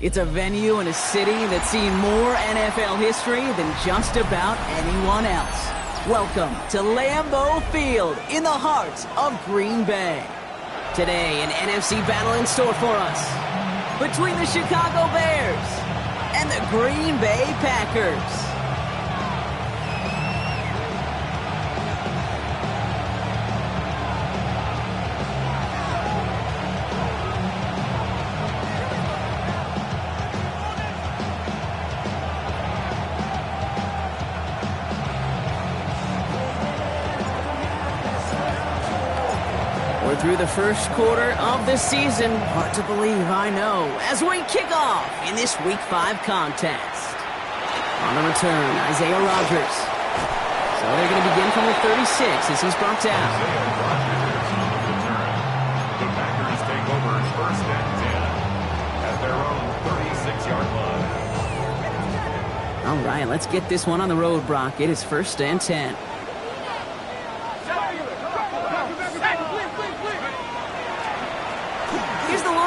It's a venue in a city that's seen more NFL history than just about anyone else. Welcome to Lambeau Field in the heart of Green Bay. Today, an NFC battle in store for us between the Chicago Bears and the Green Bay Packers. Through the first quarter of the season. Hard to believe, I know, as we kick off in this Week 5 contest. On the return, Isaiah Rodgers. So they're going to begin from the 36 as he's brought down. The Packers take over first and 10 at their own 36-yard line. All right, let's get this one on the road, Brock. It is first and 10.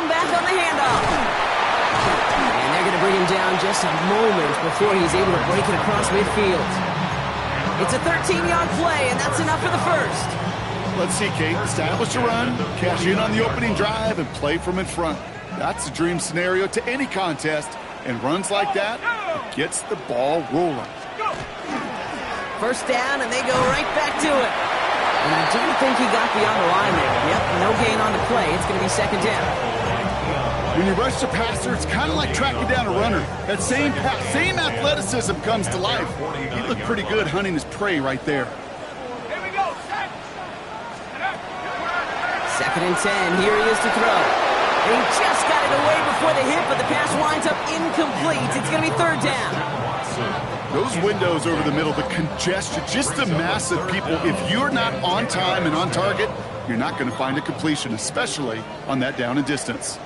Back on the handoff. And they're going to bring him down just a moment before he's able to break it across midfield. It's a 13-yard play, and that's enough for the first. Let's see, Kate. Establish a run, cash in on the opening drive, and play from in front. That's a dream scenario to any contest, and runs like that gets the ball rolling. First down, and they go right back to it. And I do think he got beyond the line there. Yep, no gain on the play. It's going to be second down. When you rush the passer, it's kind of like tracking down a runner. That same athleticism comes to life. He looked pretty good hunting his prey right there. Here we go. Second and 10. Here he is to throw. And he just got it away before the hit, but the pass winds up incomplete. It's going to be third down. Those windows over the middle, the congestion, just the mass of people. If you're not on time and on target, you're not going to find a completion, especially on that down and distance.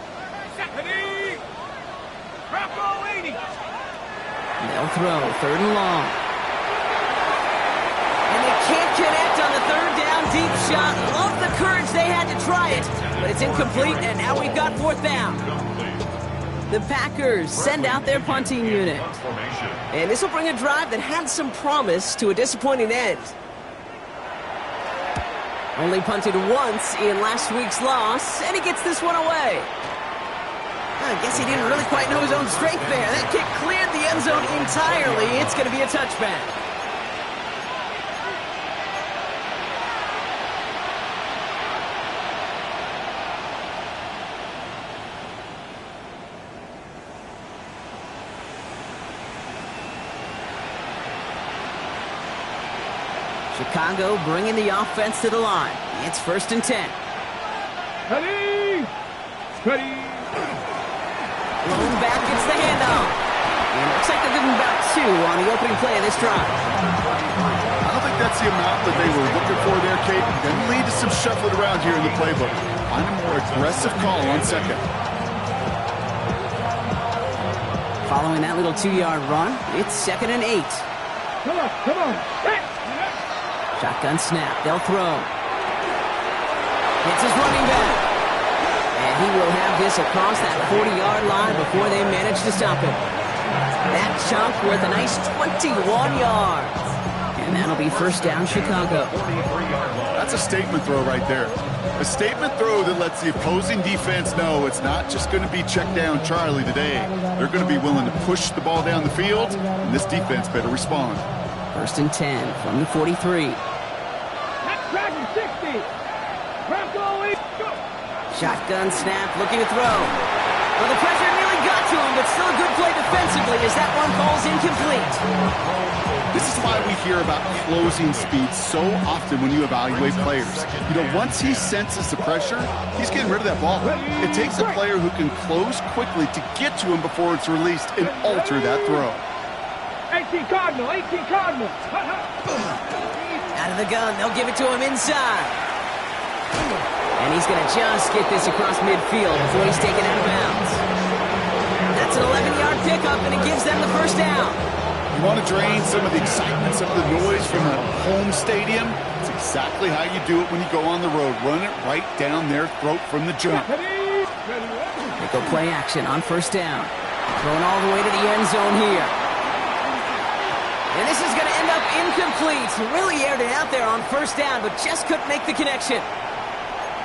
They'll throw, third and long. And they can't connect on the third down deep shot. Love the courage they had to try it, but it's incomplete, and now we've got fourth down. The Packers send out their punting unit. And this will bring a drive that had some promise to a disappointing end. Only punted once in last week's loss, and he gets this one away. I guess he didn't really quite know his own strength there. That kick cleared the end zone entirely. It's going to be a touchback. Chicago bringing the offense to the line. It's first and 10. Ready! Ready! Rolling back, gets the handoff. And it looks like they're giving about 2 on the opening play of this drive. I don't think that's the amount that they were looking for there, Kate. Going to lead to some shuffling around here in the playbook. Find a more aggressive call on second. Following that little 2-yard run, it's second and 8. Come on. Shotgun snap, they'll throw. It's his running back. And he will have this across that 40-yard line before they manage to stop him. That chunk worth a nice 21 yards. And that'll be first down, Chicago. That's a statement throw right there. A statement throw that lets the opposing defense know it's not just going to be check down Charlie today. They're going to be willing to push the ball down the field, and this defense better respond. First and 10 from the 43. Dragon 60. Shotgun snap, looking to throw. Well, the pressure nearly got to him, but still a good play defensively as that one falls incomplete. This is why we hear about closing speed so often when you evaluate players. You know, once he senses the pressure, he's getting rid of that ball. It takes a player who can close quickly to get to him before it's released and alter that throw. 18 Cardinal. Out of the gun, they'll give it to him inside. And he's going to just get this across midfield before he's taken out of bounds. That's an 11-yard pickup, and it gives them the first down. You want to drain some of the excitement, some of the noise from a home stadium? It's exactly how you do it when you go on the road. Run it right down their throat from the jump. Ready? Go play action on first down. Throwing all the way to the end zone here. And this is going to end up incomplete. Really aired it out there on first down, but just couldn't make the connection.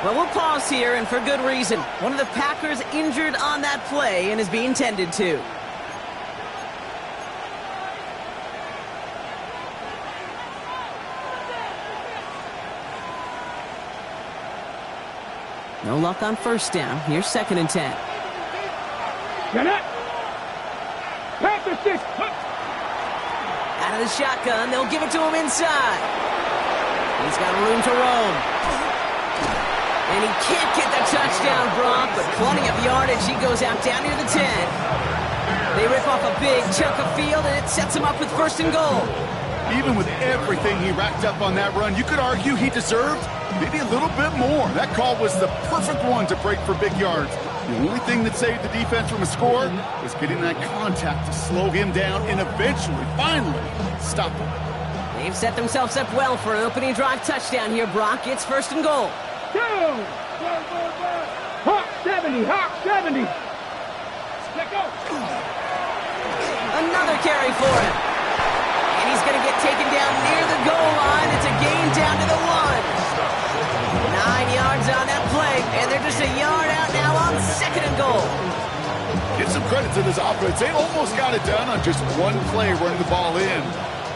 Well, we'll pause here, and for good reason. One of the Packers injured on that play and is being tended to. No luck on first down. Here's 2nd and 10. Get it! Panther 6! Out of the shotgun, they'll give it to him inside. He's got room to roam. And he can't get the touchdown, Brock, but plenty of yardage. He goes out down near the 10. They rip off a big chunk of field, and it sets him up with 1st and goal. Even with everything he racked up on that run, you could argue he deserved maybe a little bit more. That call was the perfect one to break for big yards. The only thing that saved the defense from a score was getting that contact to slow him down and eventually, finally, stop him. They've set themselves up well for an opening drive touchdown here, Brock. It's 1st and goal. Hawk 70, Hawk 70. Let go. Another carry for him. And he's going to get taken down near the goal line. It's a gain down to the 1. 9 yards on that play, and they're just a yard out now on 2nd and goal. Give some credit to this offense. They almost got it done on just one play running the ball in.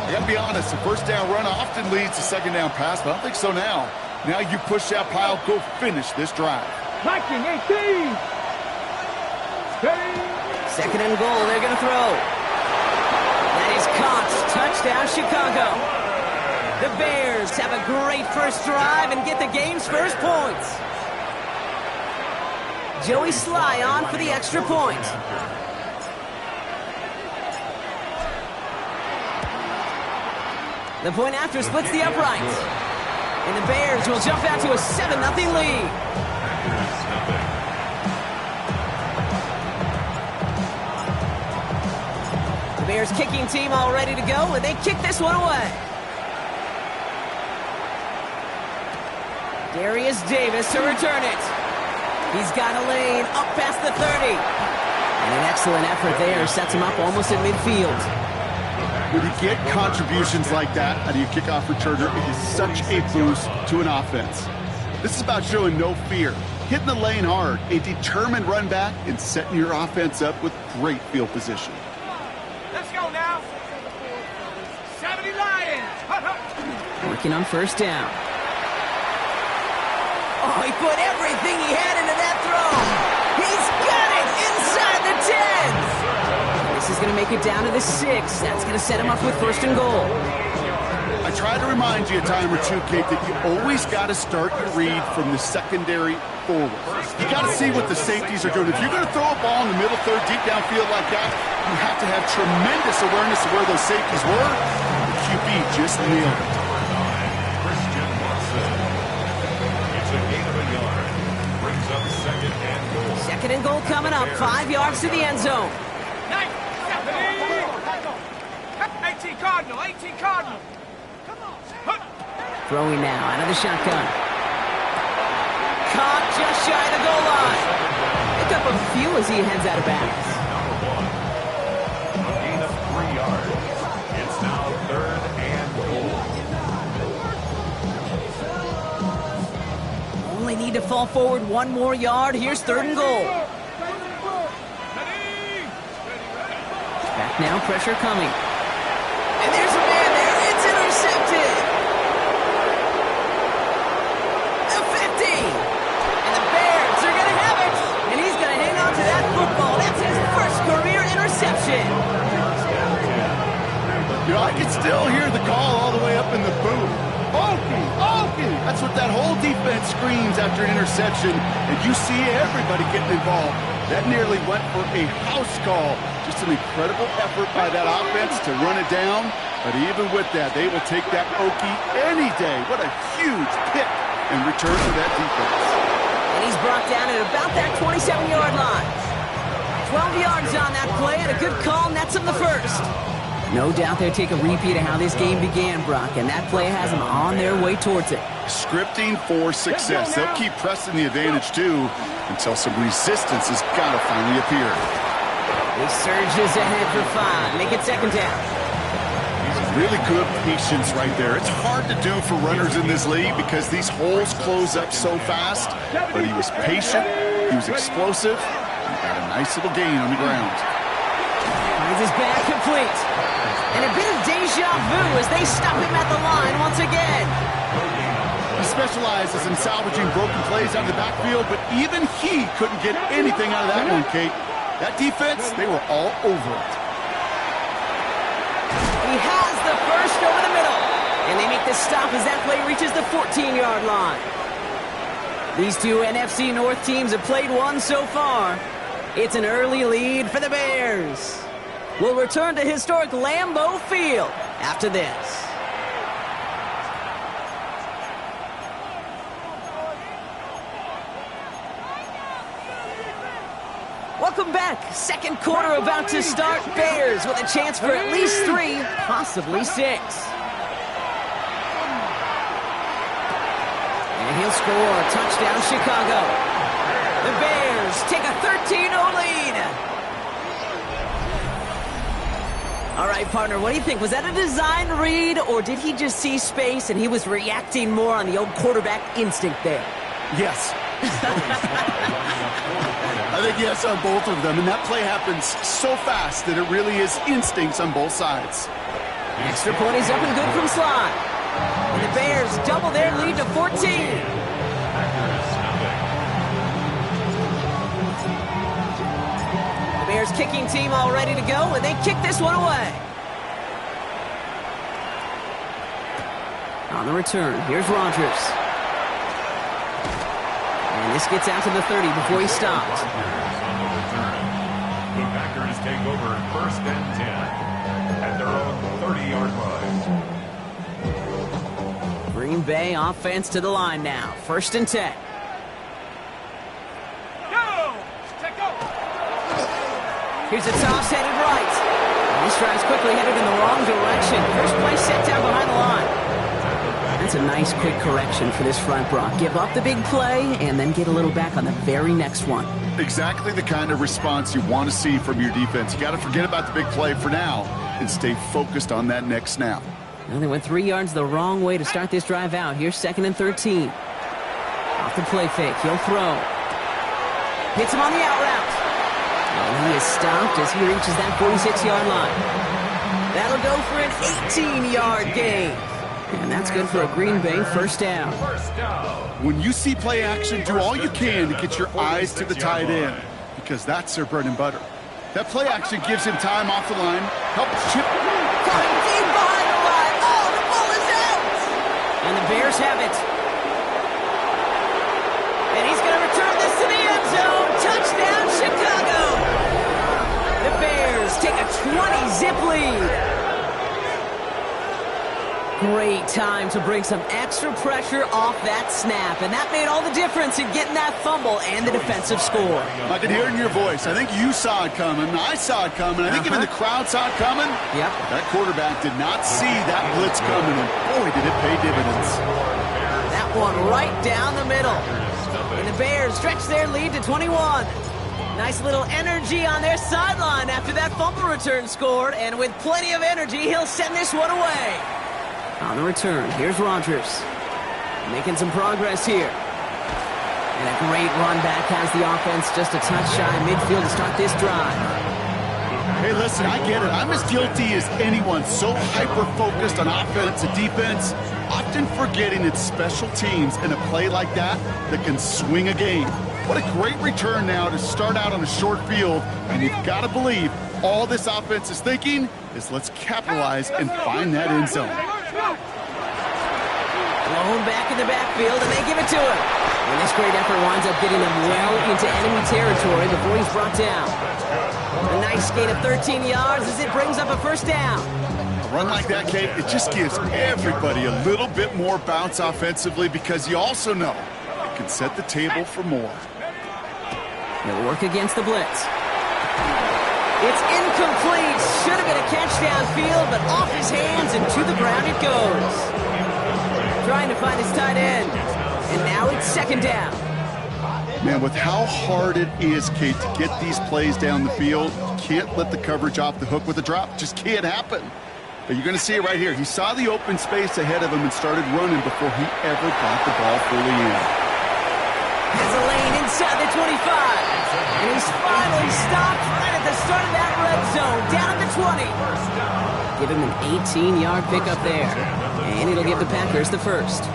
I got to be honest, a first down run often leads to second down pass, but I don't think so now. Now you push that pile, go finish this drive. Viking 18. 2nd and goal, they're going to throw. That is caught. Touchdown, Chicago. The Bears have a great first drive and get the game's first points. Joey Sly on for the extra point. The point after splits the uprights. And the Bears will jump out to a 7-0 lead. The Bears kicking team all ready to go, and they kick this one away. Darius Davis to return it. He's got a lane up past the 30. And an excellent effort there sets him up almost at midfield. When you get contributions like that out of your kickoff returner, it is such a boost to an offense. This is about showing no fear, hitting the lane hard, a determined run back, and setting your offense up with great field position. Let's go now. 70 Lions. Working on first down. Oh, he put everything he had into that throw. He's got it inside the 10. This is going to make it down to the 6. That's going to set him up with 1st and goal. I try to remind you a time or two, Kate, that you always got to start your read from the secondary forward. You got to see what the safeties are doing. If you're going to throw a ball in the middle third, deep downfield like that, you have to have tremendous awareness of where those safeties were. The QB just nailed it. It's a gain of a yard. Brings up 2nd and goal. 2nd and goal coming up. 5 yards to the end zone. 18 Cardinal, 18 Cardinal. Come on. Throwing now out of the shotgun. Caught just shy of the goal line. Pick up a few as he heads out of bounds. A gain of 3 yards. It's now 3rd and goal. Only need to fall forward 1 more yard. Here's 3rd and goal. Back now, pressure coming. And there's a man there. It's intercepted. The 50. And the Bears are going to have it. And he's going to hang on to that football. That's his first career interception. You know, I can still hear the call all the way up in the booth. Okie, Okie! That's what that whole defense screams after an interception. And you see everybody getting involved. That nearly went for a house call. Just an incredible effort by that offense to run it down. But even with that, they will take that Okie any day. What a huge pick in return for that defense. And he's brought down at about that 27-yard line. 12 yards on that play, and a good call nets him the first. No doubt they'll take a repeat of how this game began, Brock, and that play has them on their way towards it. Scripting for success. They'll keep pressing the advantage, too, until some resistance has got to finally appear. He surges ahead for 5. Make it second down. Really good patience right there. It's hard to do for runners in this league because these holes close up so fast. But he was patient, he was explosive, and got a nice little gain on the ground. Finds his back complete. And a bit of deja vu as they stop him at the line once again. He specializes in salvaging broken plays out of the backfield, but even he couldn't get anything out of that one, Kate. That defense, they were all over it. He has the first over the middle. And they make the stop as that play reaches the 14-yard line. These two NFC North teams have played one so far. It's an early lead for the Bears. We'll return to historic Lambeau Field after this. Welcome back. Second quarter about to start. Bears with a chance for at least 3, possibly 6. And he'll score. Touchdown, Chicago. The Bears take a 13-0 lead. All right, partner, what do you think? Was that a design read, or did he just see space and he was reacting more on the old quarterback instinct there? Yes. I think yes on both of them, and that play happens so fast that it really is instincts on both sides. Extra point is up and good from slot. And the Bears double their lead to 14. The Bears kicking team all ready to go, and they kick this one away. On the return, here's Rodgers. And this gets out to the 30 before he stopped. The Packers take over first and 10 at their own 30-yard line. Green Bay offense to the line now. First and 10. Here's a toss headed right. And this drive's quickly headed in the wrong direction. First play set down behind the line. That's a nice quick correction for this front, Brock. Give up the big play and then get a little back on the very next one. Exactly the kind of response you want to see from your defense. You got to forget about the big play for now and stay focused on that next snap. Well, they went 3 yards the wrong way to start this drive out. Here's second and 13. Off the play fake. He'll throw. Hits him on the out route. And he is stopped as he reaches that 46-yard line. That'll go for an 18-yard gain. And that's good for a Green Bay first down. When you see play action, do all you can to get your eyes to the tight end, because that's their bread and butter. That play action gives him time off the line, helps chip. Cutting deep behind the line. Oh, the ball is out! And the Bears have it. And he's going to return this to the end zone. Touchdown, Chicago! The Bears take a 20-zip lead. Great time to bring some extra pressure off that snap, and that made all the difference in getting that fumble and the defensive score. I can hear it in your voice. I think you saw it coming. I saw it coming. I think even the crowd saw it coming. Yep. That quarterback did not see that blitz coming, and boy, did it pay dividends. That one right down the middle. And the Bears stretch their lead to 21. Nice little energy on their sideline after that fumble return scored, and with plenty of energy, he'll send this one away. On the return, here's Rodgers. Making some progress here. And a great run back has the offense just a touch shy of midfield to start this drive. Hey, listen, I get it. I'm as guilty as anyone. So hyper-focused on offense and defense, often forgetting it's special teams in a play like that can swing a game. What a great return now to start out on a short field, and you've got to believe all this offense is thinking is let's capitalize and find that end zone. Blown back in the backfield, and they give it to him. And this great effort winds up getting them well into enemy territory before he's brought down. A nice gain of 13 yards as it brings up a first down. A run like that, Kate, it just gives everybody a little bit more bounce offensively because you also know it can set the table for more. He'll work against the blitz. It's incomplete. Should have been a catch downfield, but off his hands and to the ground it goes. trying to find his tight end. And now it's second down. Man, with how hard it is, Kate, to get these plays down the field, you can't let the coverage off the hook with a drop. Just can't happen. But you're going to see it right here. He saw the open space ahead of him and started running before he ever got the ball fully in. Has a lane inside the 25. And he's finally stopped right at the start of that red zone, down at the 20. Give him an 18-yard pickup there. And it'll give the Packers the first.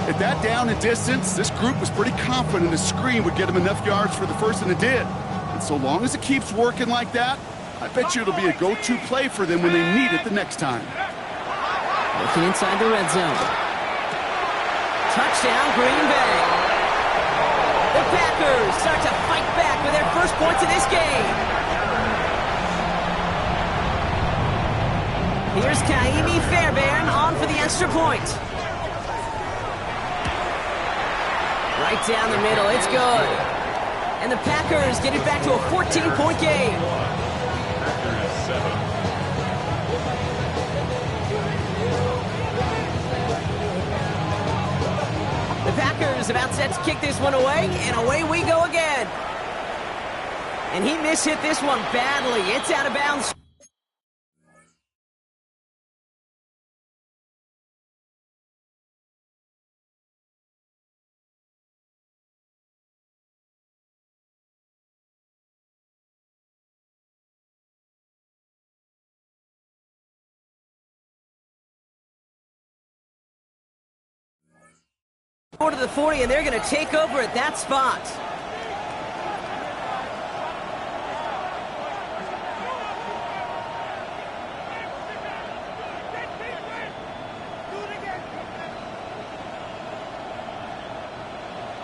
At that down and distance, this group was pretty confident a screen would get him enough yards for the first, and it did. And so long as it keeps working like that, I bet you it'll be a go-to play for them when they need it the next time. Looking inside the red zone. Touchdown, Green Bay. The Packers start to fight back with their first points of this game. Here's Kaimi Fairbairn on for the extra point. Right down the middle, it's good. And the Packers get it back to a 14-point game. The Packers about set to kick this one away, and away we go again. And he mishit this one badly. It's out of bounds. To the 40, and they're going to take over at that spot.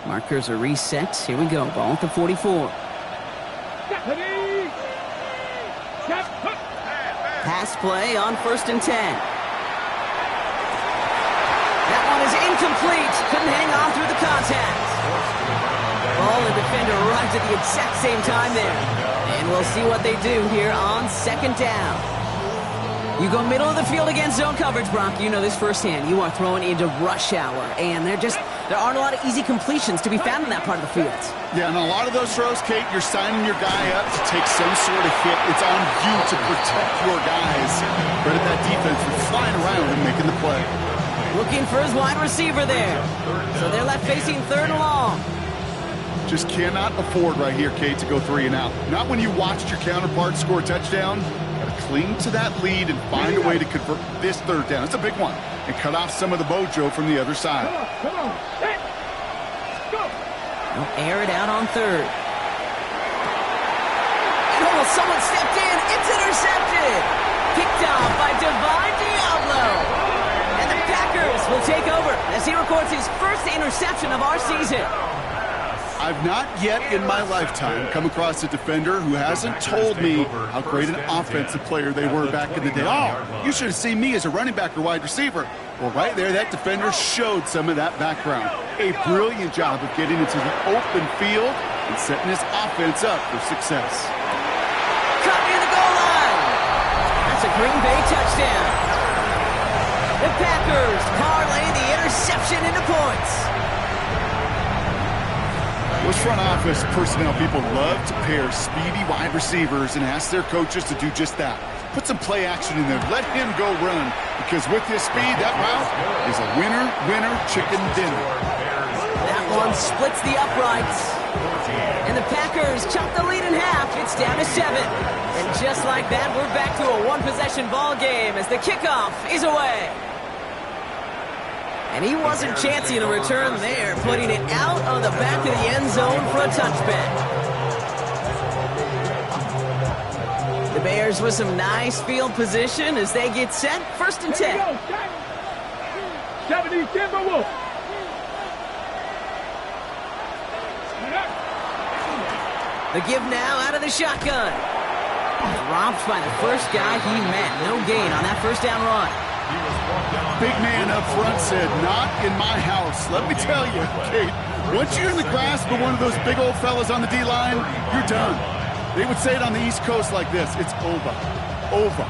Markers are reset. Here we go. Ball at the 44. Pass play on 1st and 10. That one is incomplete. Couldn't hang on through the contact. Ball and defender arrived at the exact same time there. And we'll see what they do here on second down. You go middle of the field against zone coverage, Brock. You know this firsthand. You are throwing into rush hour. And there aren't a lot of easy completions to be found in that part of the field. Yeah, and a lot of those throws, Kate, you're signing your guy up to take some sort of hit. It's on you to protect your guys. Credit that defense for flying around and making the play. Looking for his wide receiver there. So they're left facing 3rd and long. Just cannot afford right here, Kate, to go 3 and out. Not when you watched your counterpart score a touchdown. Got to cling to that lead and find a way to convert this 3rd down. It's a big one. And cut off some of the mojo from the other side. Come on. Set. Go. They'll air it out on 3rd. And almost someone stepped in. It's intercepted. Picked off by Divine Diablo. And the Packers will take over as he records his first interception of our season. I've not yet in my lifetime come across a defender who hasn't told me how great an offensive player they were back in the day. Oh, you should have seen me as a running back or wide receiver. Well, right there, that defender showed some of that background. A brilliant job of getting into the open field and setting his offense up for success. Cut near the goal line. That's a Green Bay touchdown. The Packers parlay the interception into points. Those front office personnel people love to pair speedy wide receivers and ask their coaches to do just that. Put some play action in there. Let him go run, because with his speed, that route is a winner, winner, chicken dinner. That one splits the uprights. And the Packers chop the lead in half. It's down to 7. And just like that, we're back to a one-possession ball game as the kickoff is away. And he wasn't chancing a return there, putting it out of the back of the end zone for a touchback. The Bears with some nice field position as they get set. 1st and 10. 70 Timberwolves. The give now out of the shotgun. Dropped by the first guy he met. No gain on that first down run. Big man up front said, "Not in my house." Let me tell you, Kate, once you're in the grasp of one of those big old fellas on the D-line, you're done. They would say it on the East Coast like this: it's over. Over.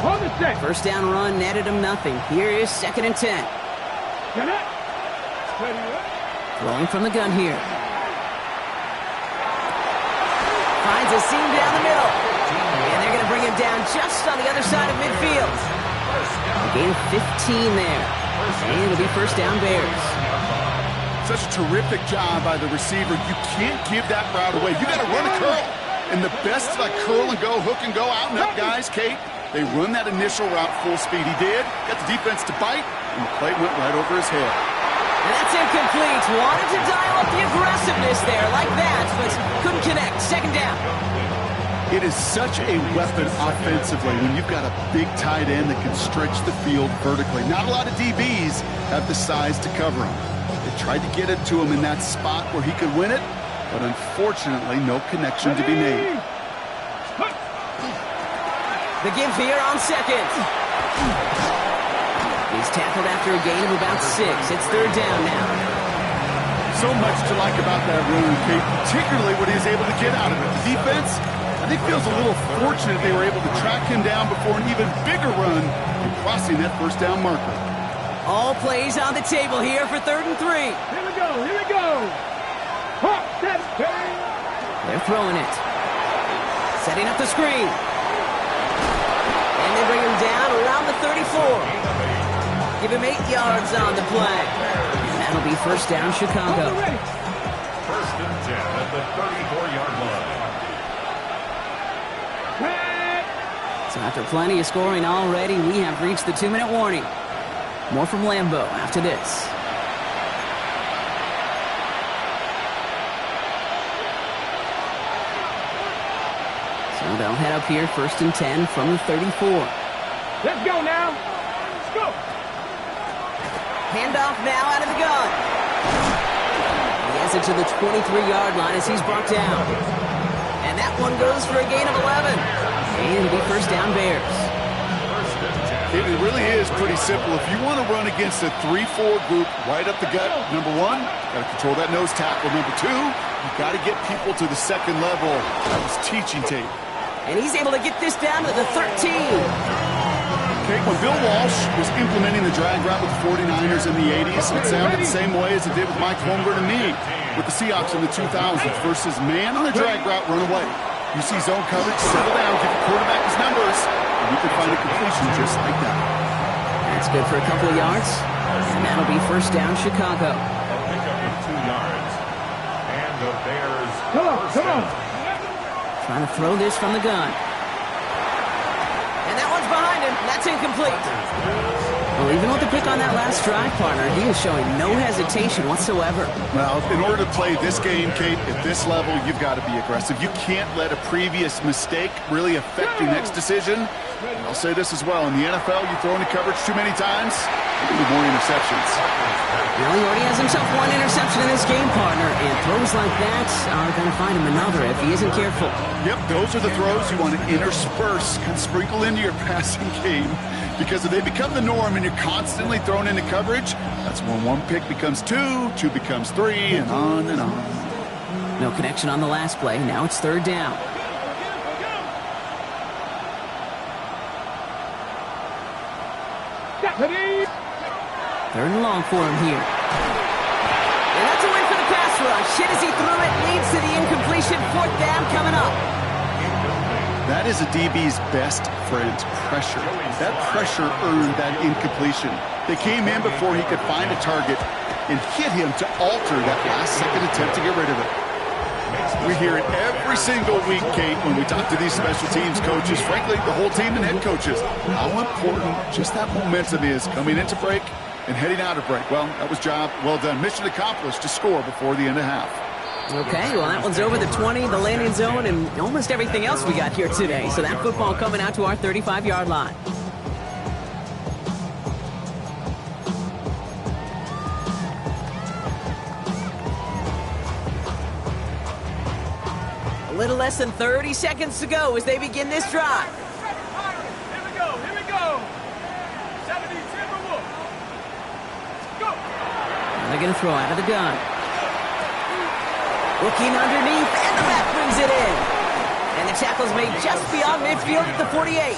On the set. First down run netted him nothing. Here is 2nd and 10. Throwing from the gun here. Finds a seam down the middle. And they're going to bring him down just on the other side of midfield. A gain of 15 there. And it'll be first down Bears. Such a terrific job by the receiver. You can't give that route away. You got to run a curl. And the best like curl and go, hook and go, out and up guys, Kate. They run that initial route full speed. He did. Got the defense to bite, and the play went right over his head. And that's incomplete. Wanted to dial up the aggressiveness there like that, but couldn't connect. 2nd down. It is such a weapon offensively when you've got a big tight end that can stretch the field vertically. Not a lot of DBs have the size to cover him. They tried to get it to him in that spot where he could win it, but unfortunately, no connection to be made. The give here on 2nd. He's tackled after a gain of about 6. It's 3rd down now. So much to like about that run, Kate, particularly what he was able to get out of it. The defense, I think, feels a little fortunate they were able to track him down before an even bigger run and crossing that first down marker. All plays on the table here for 3rd and 3. Here we go, here we go. Hop, that's They're throwing it. Setting up the screen. And they bring him down around the 34. Give him 8 yards on the play. And that'll be first down Chicago. First and 10 at the 34-yard line. So after plenty of scoring already, we have reached the 2-minute warning. More from Lambeau after this. So they'll head up here, 1st and 10 from the 34. Let's go now. Let's go. Handoff now out of the gun. He has it to the 23-yard line as he's brought down. And that one goes for a gain of 11. And it'll be first down Bears. It really is pretty simple. If you want to run against a 3-4 group right up the gut, number 1, got to control that nose tackle. Number 2, you got to get people to the second level. That was teaching tape. And he's able to get this down to the 13. Okay, when Bill Walsh was implementing the drag route with the 49ers in the 80s, it sounded the same way as it did with Mike Holmgren and me with the Seahawks in the 2000s versus man on the drag route, run away. You see zone coverage, settle down, give the quarterback his numbers, and you can find a completion just like that. That's good for a couple of yards, and that'll be first down Chicago. A pickup of 2 yards. And the Bears. Come on. Trying to throw this from the gun. And that one's behind him. That's incomplete. Well, even with the pick on that last drive, partner, he is showing no hesitation whatsoever. Well, in order to play this game, Kate, at this level, you've got to be aggressive. You can't let a previous mistake really affect your next decision. I'll say this as well. In the NFL, you throw into coverage too many times, you get more interceptions. Well, he already has himself 1 interception in this game, partner, and throws like that are going to find him another if he isn't careful. Yep, those are the throws you want to intersperse, kind of sprinkle into your passing game, because if they become the norm and you're constantly thrown into coverage, that's when 1 pick becomes 2, 2 becomes 3, and on and on. No connection on the last play. Now it's 3rd down. Third and long for him here. And that's a win for the pass rush. Hit as he threw it, leads to the incompletion. 4th down coming up. That is a DB's best friend, pressure. That pressure earned that incompletion. They came in before he could find a target and hit him to alter that last-second attempt to get rid of it. We hear it every single week, Kate, when we talk to these special teams coaches, frankly, the whole team and head coaches, how important just that momentum is coming into break and heading out of break. Well, that was job well done. Mission accomplished to score before the end of half. Okay, well, that one's over the 20, the landing zone, and almost everything else we got here today. So that football coming out to our 35-yard line. A little less than 30 seconds to go as they begin this drive. Here we go. 70 Timberwolves. Go. And they're going to throw out of the gun. Looking underneath, and the back brings it in. And the tackle's made just beyond midfield at the 48.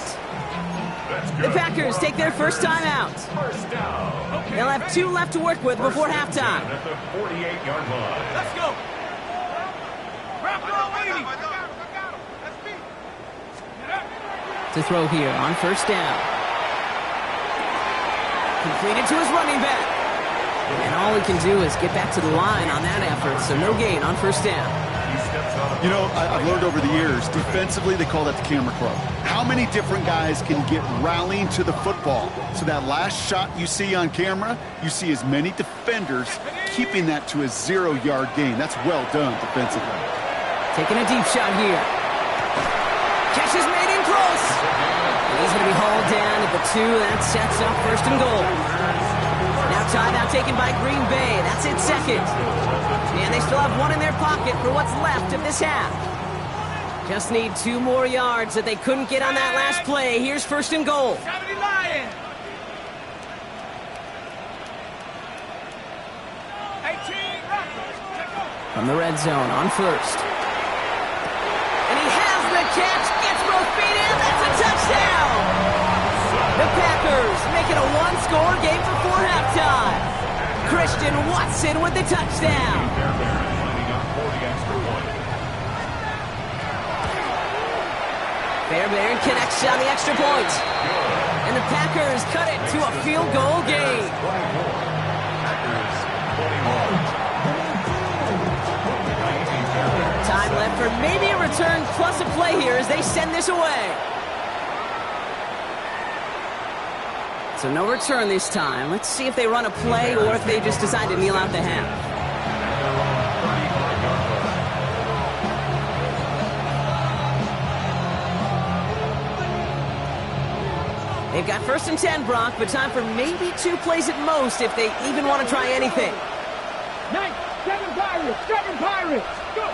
The Packers take their first time out. First down. They'll have 2 left to work with before halftime. At the 48-yard line. Let's go. To throw here on first down. Completed to his running back. And all he can do is get back to the line on that effort, so no gain on first down. You know, I've learned over the years, defensively, they call that the camera club. How many different guys can get rallying to the football? So that last shot you see on camera, you see as many defenders keeping that to a 0-yard gain. That's well done defensively. Taking a deep shot here. Catch is made in close. And he's going to be hauled down at the 2. That sets up first and goal. Now timeout taken by Green Bay. That's it second. And they still have 1 in their pocket for what's left of this half. Just need 2 more yards that they couldn't get on that last play. Here's first and goal. From the red zone on first. And he has the catch. Gets both feet in. That's a touchdown. The Packers make it a 1-score game before halftime. Christian Watson with the touchdown. Fairbairn connects on the extra point. And the Packers cut it to a field goal game. Time left for maybe a return plus a play here as they send this away. So no return this time. Let's see if they run a play or if they just decide to kneel out the half. They've got first and 10, Brock, but time for maybe 2 plays at most if they even want to try anything. 9, 7 Pirates, 7 Pirates. Go.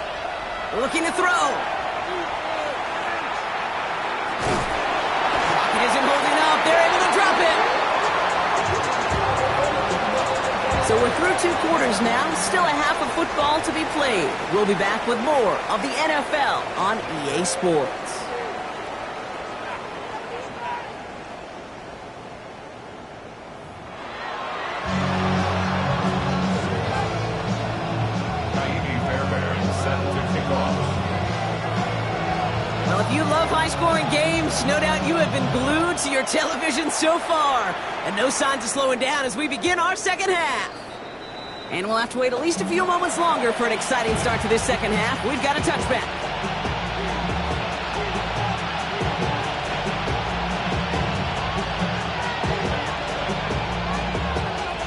Looking to throw. Pocket isn't holding up. They're able to drop it. So we're through 2 quarters now. Still a half of football to be played. We'll be back with more of the NFL on EA Sports. Well, if you love high-scoring games, no doubt you have been glued to your television so far. And no signs of slowing down as we begin our second half. And we'll have to wait at least a few moments longer for an exciting start to this second half. We've got a touchback.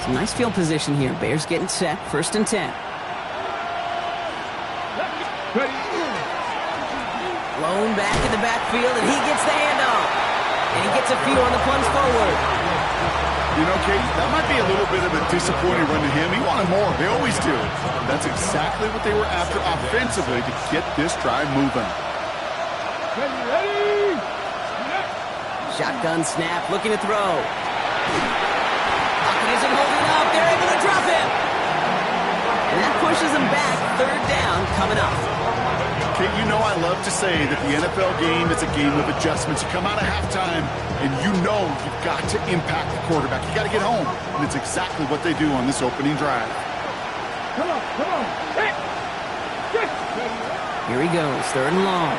Some nice field position here. Bears getting set. First and 10. Blown back in the backfield, and he gets the handoff. And he gets a few on the plunge forward. You know, Kate, that might be a little bit of a disappointing run to him. He wanted more. They always do. That's exactly what they were after offensively to get this drive moving. Ready? Shotgun snap, looking to throw. Pocket isn't holding up. They're able to drop him. And that pushes them back. Third down coming up. Kate, you know I love to say that the NFL game is a game of adjustments. You come out of halftime, and you know you've got to impact the quarterback. You got to get home, and it's exactly what they do on this opening drive. Come on, come on. Hey. Here he goes, third and long.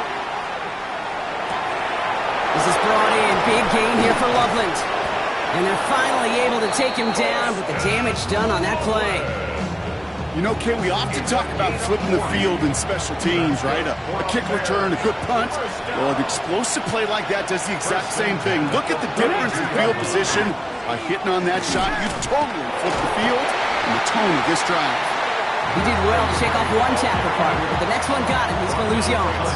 This is brought in, big gain here for Loveland. And they're finally able to take him down, but the damage done on that play. You know, Kate, we often talk about flipping the field in special teams, right? A kick return, a good punt. Well, an explosive play like that does the exact same thing. Look at the difference in field position. By hitting on that shot, you totally flip the field and the tone of this drive. He did well to shake off one tackle partner, but the next one got him. He's going to lose yards.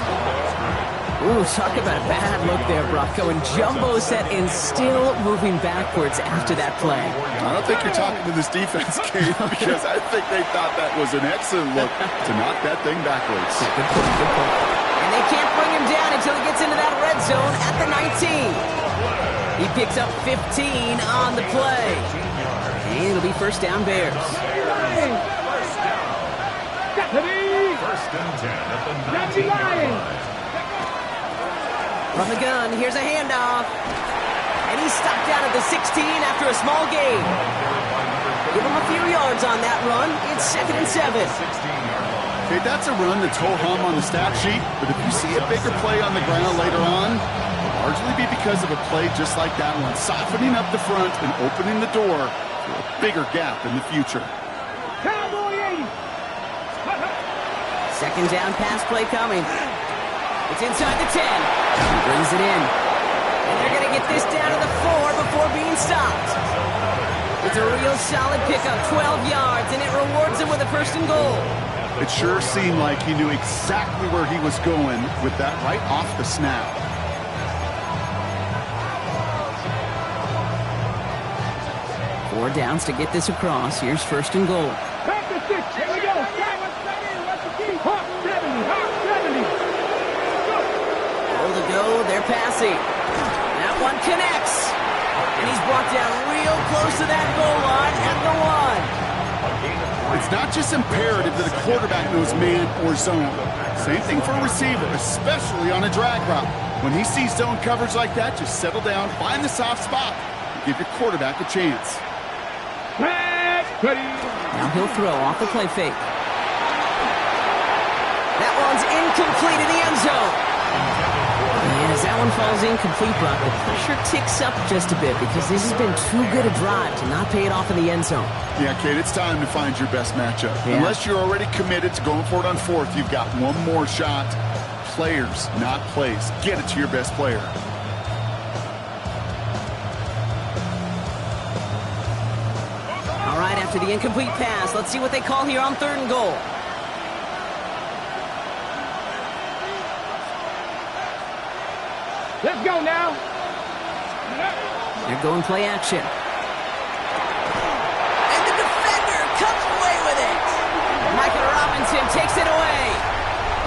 Ooh, talk about a bad look there, Brock. Going jumbo set and still moving backwards after that play. I don't think you're talking to this defense, Kate, because I think they thought that was an excellent look to knock that thing backwards. Good point, good point. And they can't bring him down until he gets into that red zone at the 19. He picks up 15 on the play. And it'll be first down Bears. First and 10 at the 19-yard line. From the gun, here's a handoff. And he He's stopped out at the 16 after a small gain. Give him a few yards on that run. It's 2nd and 7. Okay, that's a run that's ho-hum on the stat sheet, but if you see a bigger play on the ground later on, it'll largely be because of a play just like that one, softening up the front and opening the door for a bigger gap in the future. Cowboy 80. 2nd down pass play coming. It's inside the 10. He brings it in. And they're going to get this down to the 4 before being stopped. It's a real solid pickup, 12 yards, and it rewards him with a 1st and goal. It sure seemed like he knew exactly where he was going with that right off the snap. Four downs to get this across. Here's 1st and goal. Back to 6. Here we go. Hawk 70. Hawk 70. Goal to go. They're passing. That one connects. And he's brought down real close to that goal line at the 1. It's not just imperative that a quarterback knows man or zone. Same thing for a receiver, especially on a drag route. When he sees zone coverage like that, just settle down, find the soft spot, and give your quarterback a chance. Now he'll throw off the play fake. That one's incomplete in the end zone. And as that one falls incomplete, Brock, the pressure ticks up just a bit because this has been too good a drive to not pay it off in the end zone. Yeah, Kate, it's time to find your best matchup. Yeah. Unless you're already committed to going for it on 4th, you've got one more shot. Players, not plays. Get it to your best player. All right, after the incomplete pass, let's see what they call here on 3rd and goal. Let's go now. They're going play action. And the defender comes away with it. Micah Robinson takes it away.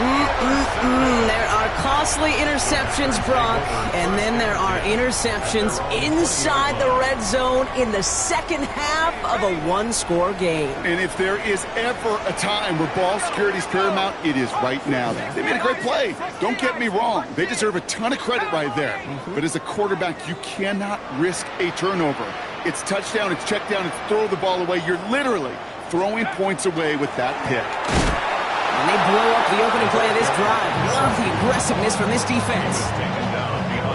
There are costly interceptions, Brock, and then there are interceptions inside the red zone in the 2nd half of a 1-score game. And if there is ever a time where ball security is paramount, it is right now. They made a great play. Don't get me wrong. They deserve a ton of credit right there. But as a quarterback, you cannot risk a turnover. It's touchdown, it's check down, it's throw the ball away. You're literally throwing points away with that pick. And they blow up the opening play of this drive. Love the aggressiveness from this defense.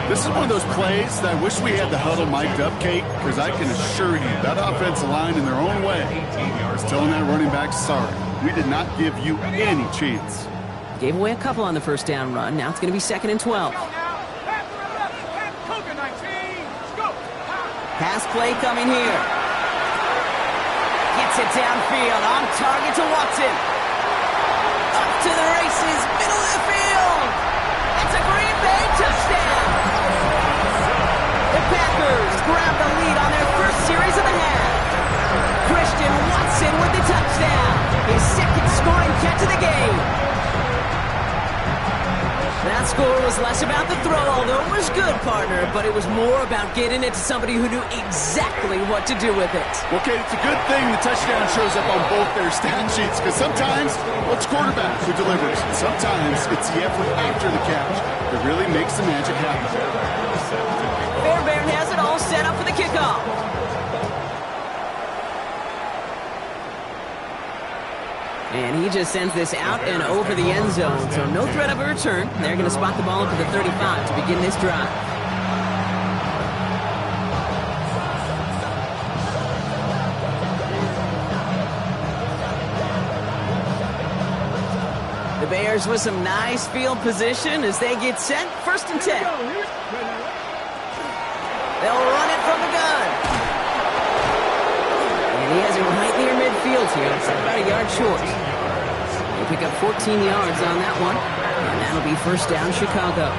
This is one of those plays that I wish we had the huddle mic'd up, Kate, because I can assure you that offensive line in their own way is telling that running back, sorry, we did not give you any chance. Gave away a couple on the 1st down run. Now it's going to be 2nd and 12. Pass play coming here. Gets it downfield, on target to Watson. Up to the races, middle of the field. It's a Green Bay touchdown. The Packers grab the lead on their 1st series of the half. Christian Watson with the touchdown. His 2nd scoring catch of the game. That score was less about the throw, although it was good, partner, but it was more about getting it to somebody who knew exactly what to do with it. Okay, it's a good thing the touchdown shows up on both their stat sheets, because sometimes it's quarterback who delivers. Sometimes it's the effort after the catch that really makes the magic happen. Fairbairn has it all set up for the kickoff. And he just sends this out and over the end zone, so no threat of a return. They're going to spot the ball up to the 35 to begin this drive. The Bears with some nice field position as they get set. 1st and 10. They'll run it from the gun. And he has it right near midfield here. It's about a yard short. They pick up 14 yards on that one. And that'll be 1st down, Chicago.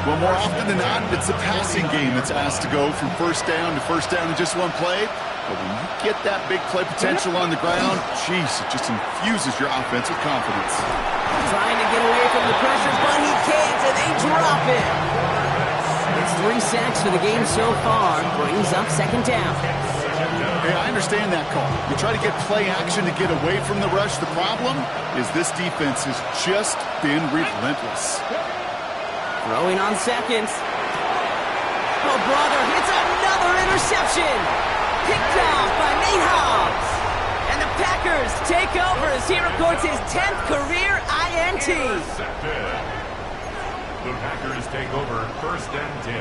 Well, more often than not, it's the passing game that's asked to go from 1st down to 1st down in just one play. But when you get that big play potential on the ground, geez, it just infuses your offense with confidence. Trying to get away from the pressure, but he can't, and they drop it. It's 3 sacks for the game so far. Brings up 2nd down. Hey, I understand that call. You try to get play action to get away from the rush. The problem is this defense has just been relentless. Throwing on 2nd. Oh, brother hits another interception. Picked off by Nate Hobbs. And the Packers take over as he records his 10th career INT. Intercepted. The Packers take over 1st and 10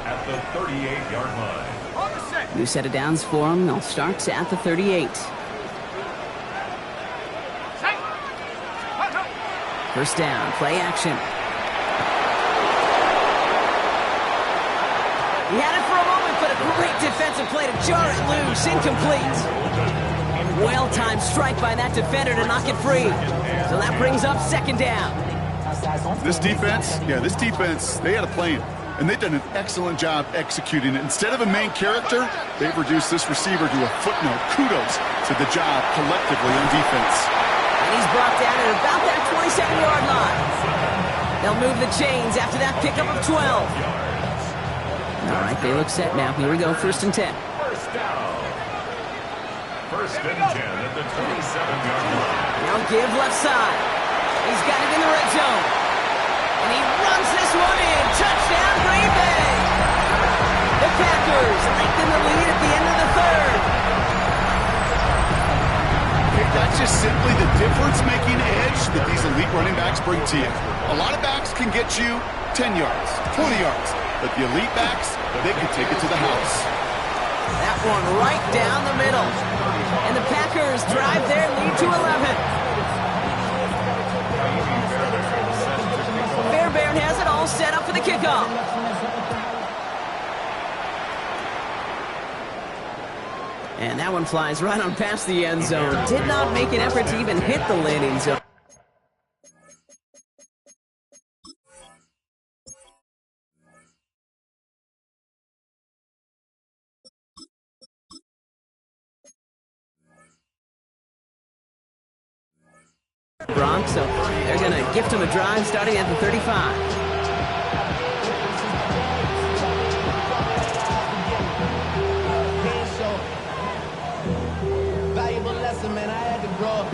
at the 38-yard line. New set of downs for him. They'll start at the 38. First down, play action. He had it for a moment, but a great defensive play to jar it loose. Incomplete. Well-timed strike by that defender to knock it free. So that brings up 2nd down. This defense, they had a plan. And they've done an excellent job executing it. Instead of a main character, they've reduced this receiver to a footnote. Kudos to the job collectively on defense. And he's brought down at about that 27-yard line. They'll move the chains after that pickup of 12. All right, they look set now. Here we go, 1st and 10. First down. 1st and 10 at the 27-yard line. Now give left side. He's got it in the red zone. And he runs this one in. Touchdown, Green Bay. The Packers lengthen the lead at the end of the 3rd. That's just simply the difference-making edge that these elite running backs bring to you. A lot of backs can get you 10 yards, 20 yards. But the elite backs, they can take it to the house. That one right down the middle. And the Packers drive their lead to 11. Fairbairn has it all set up for the kickoff. And that one flies right on past the end zone. Did not make an effort to even hit the landing zone. Bronx, so they're going to gift him a drive starting at the 35. Valuable lesson, man. I had to grow up.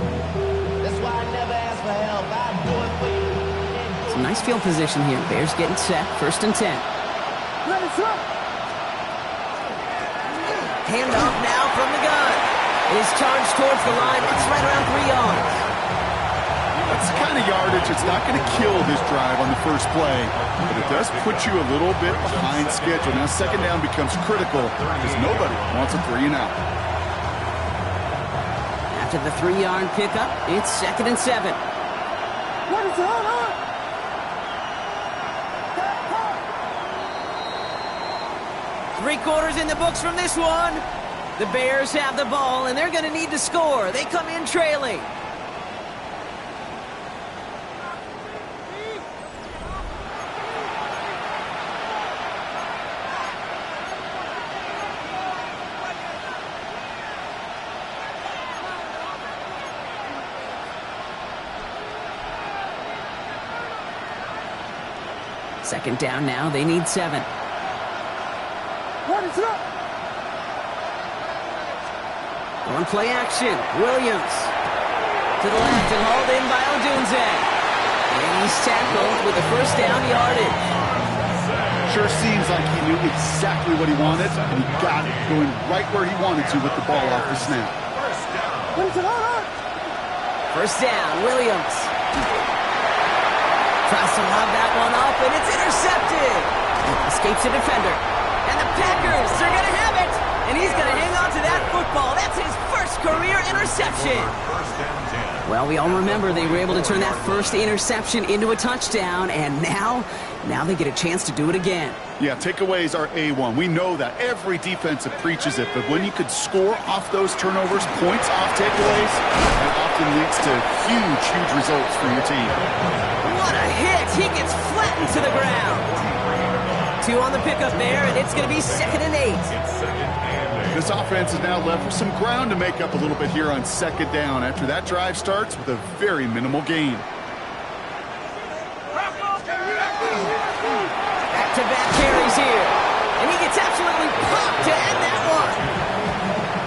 That's why I never asked for help. I do it for you. Some nice field position here. Bears getting set. 1st and 10. Handoff now from the gun. It is charged towards the line. It's right around 3 yards. That's the kind of yardage it's not going to kill this drive on the first play, but it does put you a little bit behind schedule. Now 2nd down becomes critical because nobody wants a 3 and out. After the 3-yard pickup, it's 2nd and 7. What is going on? 3 quarters in the books from this one. The Bears have the ball, and they're going to need to score. They come in trailing. Second down now. They need 7. What is up? On play action. Williams to the left and hauled in by Odunze. And he's tackled with a 1st down yardage. Sure seems like he knew exactly what he wanted, and he got it, going right where he wanted to with the ball off the snap. What is it on? 1st down. Williams tries to lob that one up, and it's intercepted. Escapes a defender. And the Packers are going to have it. And he's going to hang on to that football. That's his 1st career interception. Well, we all remember they were able to turn that 1st interception into a touchdown. And now they get a chance to do it again. Yeah, takeaways are A1. We know that. Every defensive preaches it. But when you could score off those turnovers, points off takeaways, it often leads to huge, huge results for your team. What a hit. He gets flattened to the ground. 2 on the pickup there, and it's going to be 2nd and 8. This offense is now left with some ground to make up a little bit here on 2nd down after that drive starts with a very minimal gain. Back-to-back carries here. And he gets absolutely popped to end that one.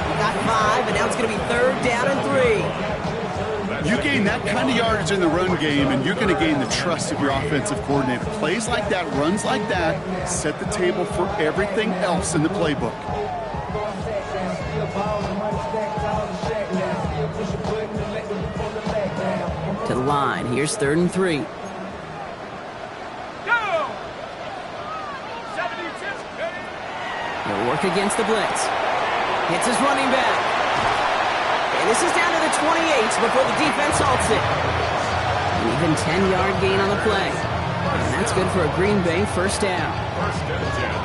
He got 5, and now it's going to be 3rd down and 3. You gave gain that kind of yardage in the run game, and you're going to gain the trust of your offensive coordinator. Plays like that, runs like that, set the table for everything else in the playbook. To the line. Here's 3rd and 3. He'll work against the blitz. Hits his running back. And this is down to the 28 before the defense halts it. An even 10-yard gain on the play. And that's good for a Green Bay first down.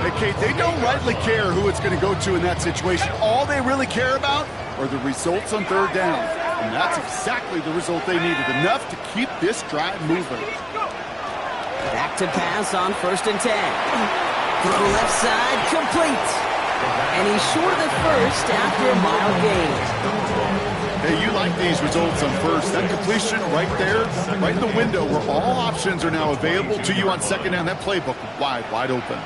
Hey, Kate, they don't rightly care who it's going to go to in that situation. All they really care about are the results on 3rd down. And that's exactly the result they needed. Enough to keep this drive moving. Back to pass on 1st and 10. Throw left side, complete. And he's short of the first after a mile gain. Hey, you like these results on 1st. That completion right there, right in the window where all options are now available to you on 2nd down. That playbook wide open.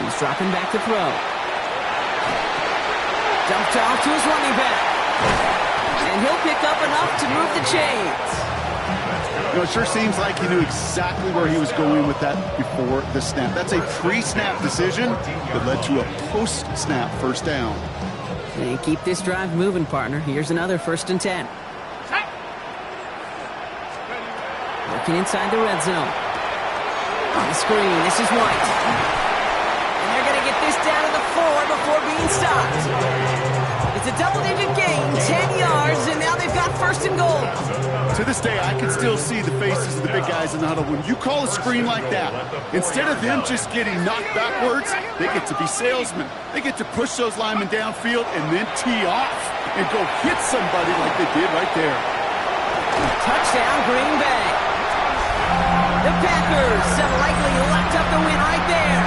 He's dropping back to throw. Dumped off to his running back. And he'll pick up enough to move the chains. You know, it sure seems like he knew exactly where he was going with that before the snap. That's a pre-snap decision that led to a post-snap first down. And keep this drive moving, partner. Here's another 1st and 10. Working inside the red zone. On the screen, this is White. And they're going to get this down to the 4 before being stopped. It's a double-digit gain, 10 yards, and now they've got 1st and goal. To this day, I can still see the faces of the big guys in the huddle. When you call a screen like that, instead of them just getting knocked backwards, they get to be salesmen. They get to push those linemen downfield and then tee off and go hit somebody like they did right there. Touchdown, Green Bay. The Packers have likely locked up the win right there.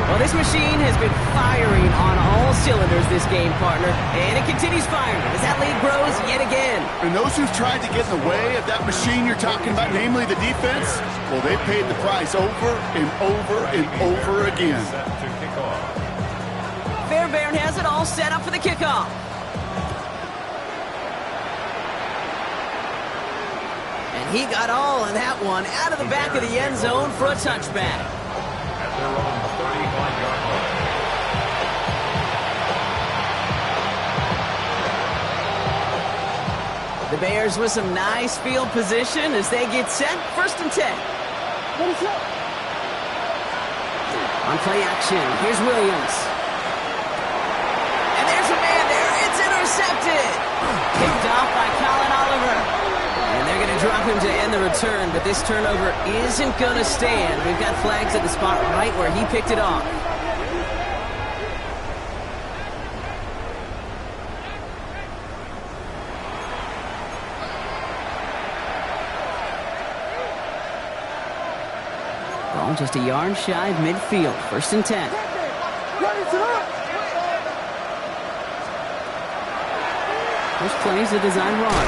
Well, this machine has been firing on all cylinders this game, partner. And it continues firing as that lead grows yet again. And those who've tried to get in the way of that machine you're talking about, namely the defense, well, they paid the price over and over and over again. Fairbairn has it all set up for the kickoff. And he got all of that one out of the back of the end zone for a touchback. At their own 35-yard line. The Bears with some nice field position as they get set. 1st and 10. On play action, here's Williams. And there's a man there. It's intercepted. Kicked off by Colin Oliver. And they're going to drop him to end the return, but this turnover isn't going to stand. We've got flags at the spot right where he picked it off. Ball just a yard shy of midfield. 1st and 10. First plays a design run.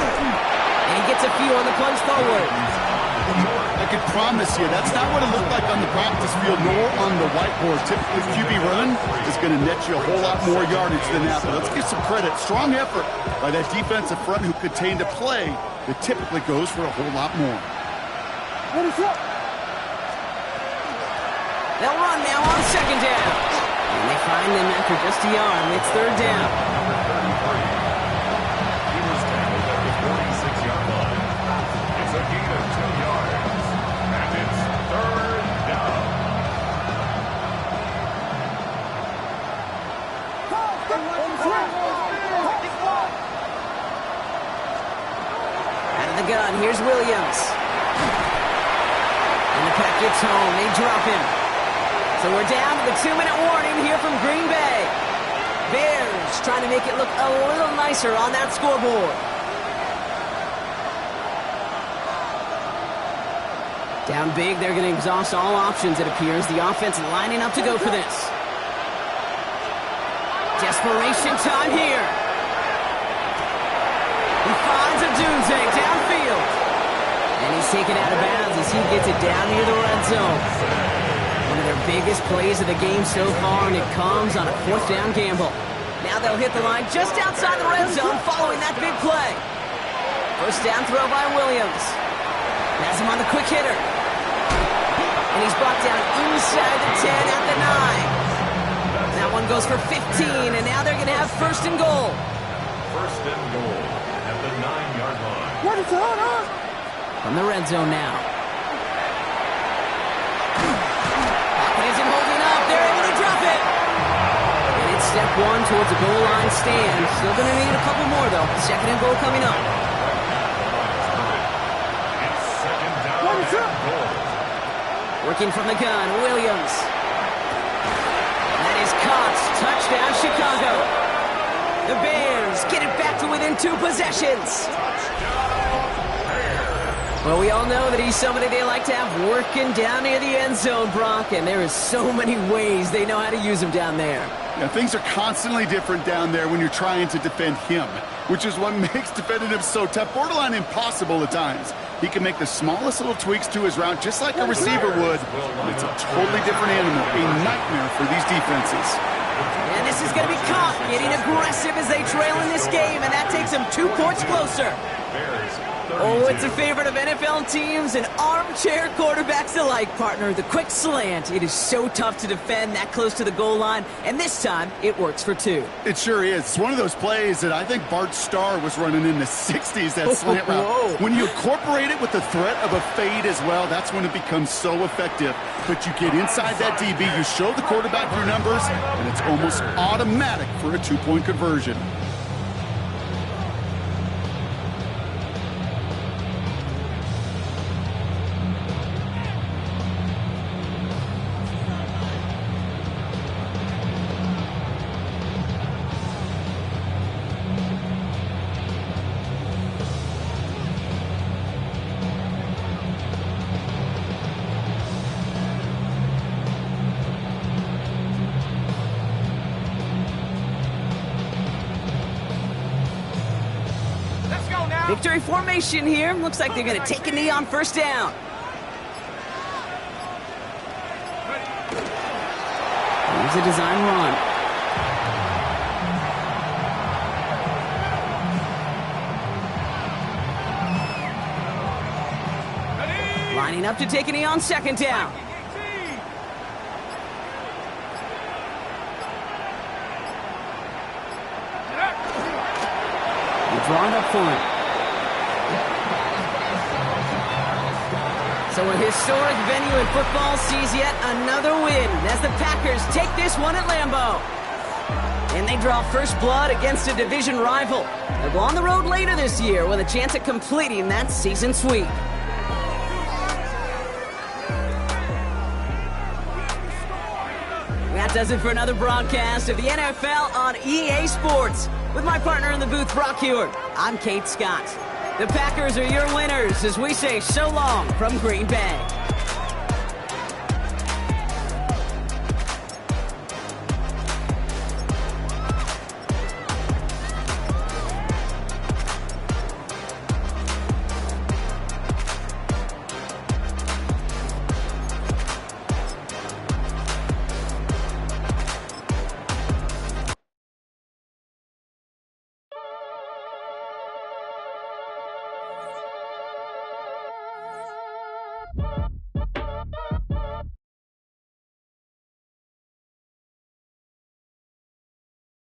And he gets a few on the plunge forward. I can promise you, that's not what it looked like on the practice field nor on the whiteboard. Typically, QB run is going to net you a whole lot more yardage than that. But let's give some credit. Strong effort by that defensive front who contained a play that typically goes for a whole lot more. They'll run now on 2nd down. And they find him after just a yard. It's 3rd down. He was tackled at the 46-yard line. It's a gain of 2 yards. And it's 3rd down. Out of the gun, here's Williams. And the pack gets home. They drop him. So we're down to the 2-minute warning here from Green Bay. Bears trying to make it look a little nicer on that scoreboard. Down big, they're going to exhaust all options, it appears. The offense lining up to go for this. Desperation time here. He finds a Dunze downfield. And he's taken out of bounds as he gets it down near the red zone. One of their biggest plays of the game so far, and it comes on a 4th down gamble. Now they'll hit the line just outside the red zone following that big play. 1st down throw by Williams. Has him on the quick hitter. And he's brought down inside the 10 at the 9. That one goes for 15, and now they're going to have 1st and goal. 1st and goal at the 9-yard line. What is on us? From the red zone now. Pocket isn't holding up. They're able to drop it. And it's step 1 towards a goal line stand. Still going to need a couple more, though. 2nd and goal coming up. It's 2nd down and goal. Working from the gun, Williams. That is caught. Touchdown, Chicago. The Bears get it back to within 2 possessions. Well, we all know that he's somebody they like to have working down near the end zone, Brock, and there is so many ways they know how to use him down there. Yeah, things are constantly different down there when you're trying to defend him, which is what makes defending him so tough, borderline impossible at times. He can make the smallest little tweaks to his route just like a receiver would. It's a totally different animal, a nightmare for these defenses. And this is going to be caught, getting aggressive as they trail in this game, and that takes them 2 points closer. Oh, it's a favorite of NFL teams and armchair quarterbacks alike, partner. The quick slant. It is so tough to defend that close to the goal line, and this time it works for 2. It sure is. It's one of those plays that I think Bart Starr was running in the 60s, that slant route. When you incorporate it with the threat of a fade as well, that's when it becomes so effective. But you get inside that DB, you show the quarterback your numbers, and it's almost automatic for a 2-point conversion. Victory formation here. Looks like they're going to take a knee on 1st down. Here's a design run. Lining up to take a knee on 2nd down. Drawn up for it. So a historic venue in football sees yet another win as the Packers take this one at Lambeau. And they draw first blood against a division rival. They'll go on the road later this year with a chance at completing that season sweep. That does it for another broadcast of the NFL on EA Sports. With my partner in the booth, Brock Hewitt, I'm Kate Scott. The Packers are your winners as we say so long from Green Bay.